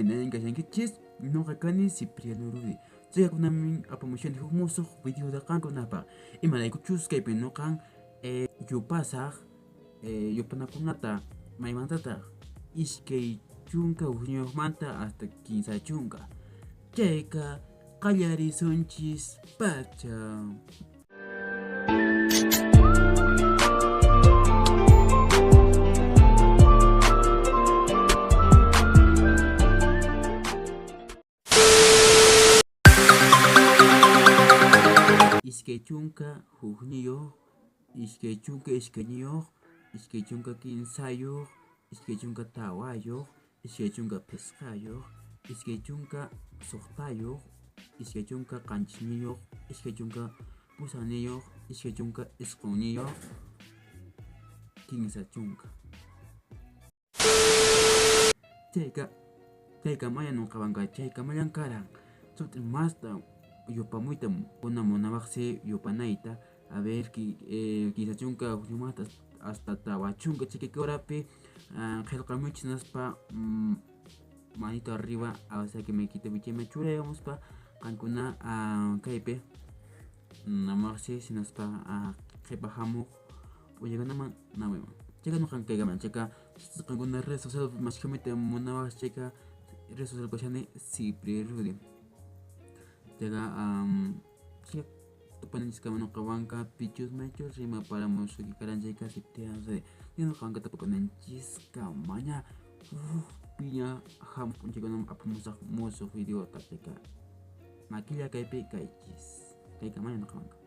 Nanin kashankichis noqa kani Cipriano Rudi. Chaykunamin apamushani huk musuq video kankunapa. Imaraykuchus kaypi noqan yupasaq yupanakunata maymantataq iskay chunka uñuqmanta hasta 15 chunka. Chayka qallarisunchis pacha. Iskay chunka hukniyuq, iskay chunka iskayniyuq, iskay chunka kinsayuq, iskay chunka tawayuq, iskay chunka pesqayuq, iskay chunka suqtayuq, iskay chunka qanchisniyuq, iskay chunka pusaniyuq, iskay chunka isquniyuq, kinsa chunka. Chayka mayan nuqawanqa chayka mayan karan sutin masta yupamuyta munawaqsi yupanayta a ver kinsa chunka uñumanta hasta tawa chunka chaykaykurapi qillqamuychis naspa manito arriba o sea que maykitapi chayman churayamuspa qankuna kaypi namaqsi sinaspa qhipahamuq p'ullanaman nawiman chayka nuqan kaykaman chayka qankuna redes sociales mashkhamuyta munawaq chayka redes social kashani Cipri Rudy. Chayka tupaninchikama nuqawanqa pichus maychus rima paramushuki karanchayka Cipriano Rudy. Nuqawanqa tapukunanchiska maña piña hamp'unchikkunaman apamusaq musuq videota chayka maquilla kaypi kaychis kayka maña nuqawanqa.